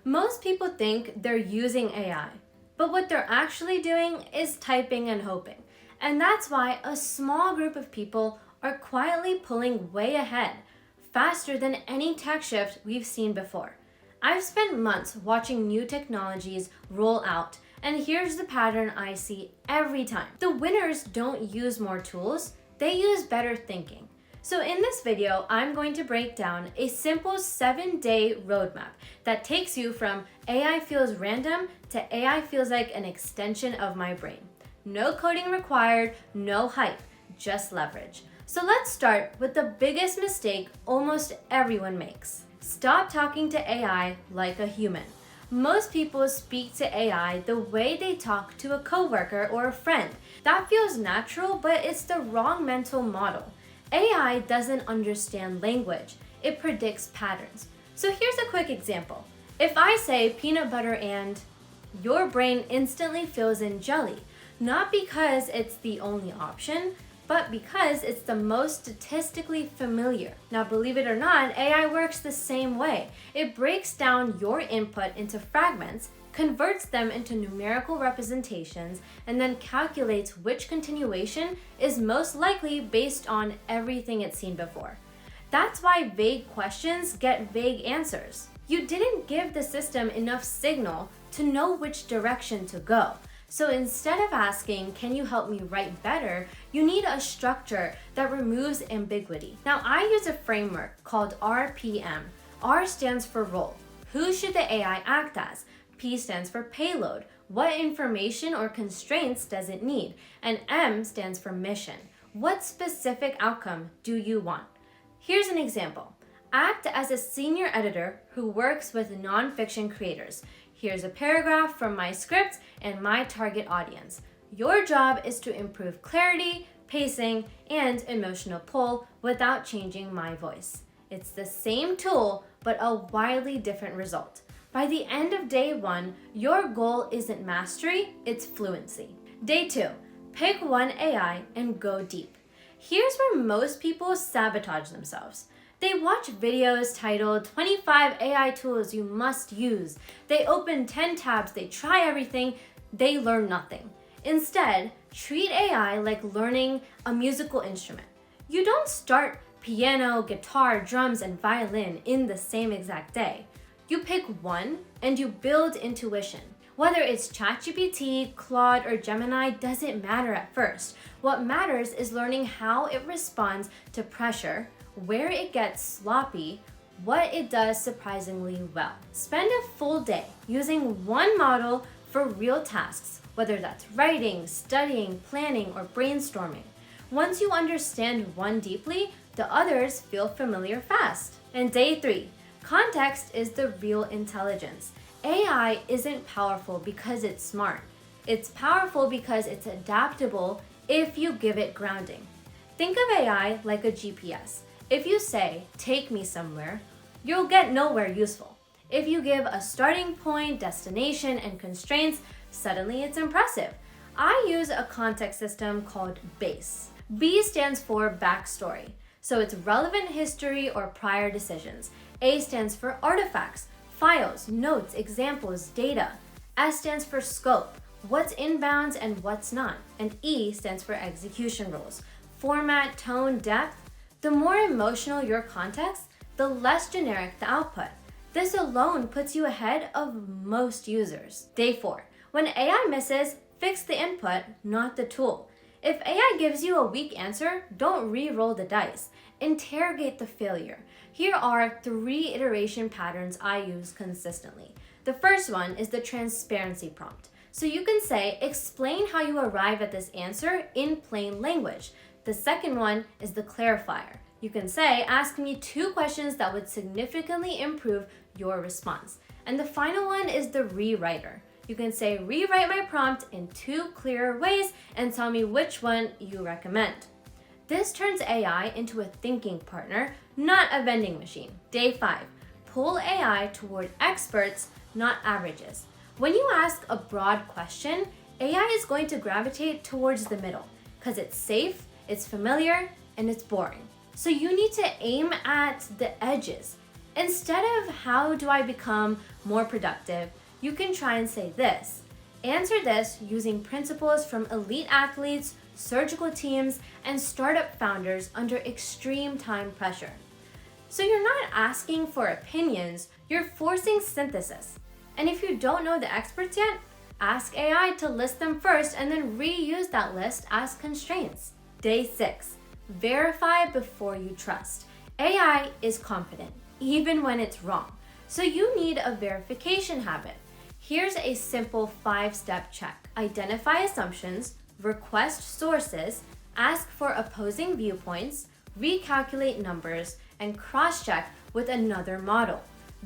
Most people think they're using AI, but what they're actually doing is typing and hoping. And that's why a small group of people are quietly pulling way ahead, faster than any tech shift we've seen before. I've spent months watching new technologies roll out, and here's the pattern I see every time. The winners don't use more tools, they use better thinking. So in this video, I'm going to break down a simple 7-day roadmap that takes you from AI feels random to AI feels like an extension of my brain. No coding required, no hype, just leverage. So let's start with the biggest mistake almost everyone makes. Stop talking to AI like a human. Most people speak to AI the way they talk to a coworker or a friend. That feels natural, but it's the wrong mental model. AI doesn't understand language, it predicts patterns. So here's a quick example. If I say peanut butter and, your brain instantly fills in jelly, not because it's the only option, but because it's the most statistically familiar. Now, believe it or not, AI works the same way. It breaks down your input into fragments, converts them into numerical representations, and then calculates which continuation is most likely based on everything it's seen before. That's why vague questions get vague answers. You didn't give the system enough signal to know which direction to go. So instead of asking, can you help me write better, you need a structure that removes ambiguity. Now, I use a framework called RPM. R stands for role. Who should the AI act as? P stands for payload. What information or constraints does it need? And M stands for mission. What specific outcome do you want? Here's an example. Act as a senior editor who works with nonfiction creators. Here's a paragraph from my script and my target audience. Your job is to improve clarity, pacing, and emotional pull without changing my voice. It's the same tool, but a wildly different result. By the end of day 1, your goal isn't mastery, it's fluency. Day 2, pick one AI and go deep. Here's where most people sabotage themselves. They watch videos titled 25 AI tools you must use. They open 10 tabs, they try everything, they learn nothing. Instead, treat AI like learning a musical instrument. You don't start piano, guitar, drums, and violin in the same exact day. You pick one and you build intuition. Whether it's ChatGPT, Claude, or Gemini doesn't matter at first. What matters is learning how it responds to pressure, where it gets sloppy, what it does surprisingly well. Spend a full day using one model for real tasks, whether that's writing, studying, planning, or brainstorming. Once you understand one deeply, the others feel familiar fast. And day 3, context is the real intelligence. AI isn't powerful because it's smart. It's powerful because it's adaptable if you give it grounding. Think of AI like a GPS. If you say, take me somewhere, you'll get nowhere useful. If you give a starting point, destination, and constraints, suddenly it's impressive. I use a context system called BASE. B stands for backstory, so it's relevant history or prior decisions. A stands for artifacts, files, notes, examples, data. S stands for scope, what's inbound and what's not. And E stands for execution rules, format, tone, depth. The more emotional your context, the less generic the output. This alone puts you ahead of most users. Day 4. When AI misses, fix the input, not the tool. If AI gives you a weak answer, don't re-roll the dice. Interrogate the failure. Here are 3 iteration patterns I use consistently. The first one is the transparency prompt. So you can say, explain how you arrive at this answer in plain language. The second one is the clarifier. You can say, ask me 2 questions that would significantly improve your response. And the final one is the rewriter. You can say, rewrite my prompt in 2 clearer ways and tell me which one you recommend. This turns AI into a thinking partner, not a vending machine. Day 5, pull AI toward experts, not averages. When you ask a broad question, AI is going to gravitate towards the middle because it's safe, it's familiar, and it's boring. So you need to aim at the edges. Instead of how do I become more productive, you can try and say this. Answer this using principles from elite athletes, surgical teams, and startup founders under extreme time pressure. So you're not asking for opinions, you're forcing synthesis. And if you don't know the experts yet, ask AI to list them first and then reuse that list as constraints. Day 6. Verify before you trust. AI is confident, even when it's wrong. So you need a verification habit. Here's a simple 5-step check. Identify assumptions, request sources, ask for opposing viewpoints, recalculate numbers, and cross-check with another model.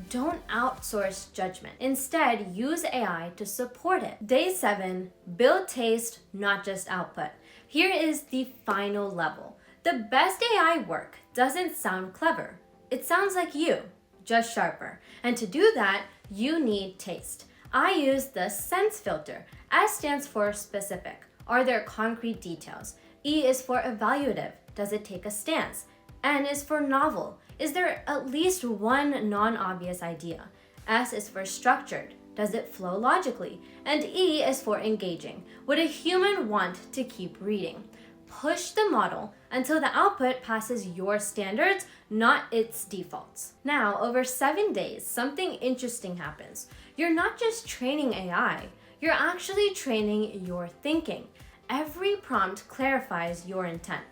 Don't outsource judgment. Instead, use AI to support it. Day 7, build taste, not just output. Here is the final level. The best AI work doesn't sound clever. It sounds like you, just sharper. And to do that, you need taste. I use the sense filter. S stands for specific. Are there concrete details? E is for evaluative. Does it take a stance? N is for novel. Is there at least one non-obvious idea? S is for structured. Does it flow logically? And E is for engaging. Would a human want to keep reading? Push the model until the output passes your standards, not its defaults. Now, over 7 days, something interesting happens. You're not just training AI, you're actually training your thinking. Every prompt clarifies your intent.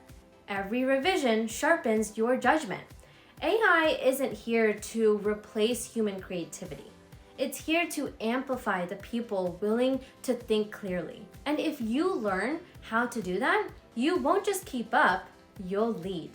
Every revision sharpens your judgment. AI isn't here to replace human creativity. It's here to amplify the people willing to think clearly. And if you learn how to do that, you won't just keep up, you'll lead.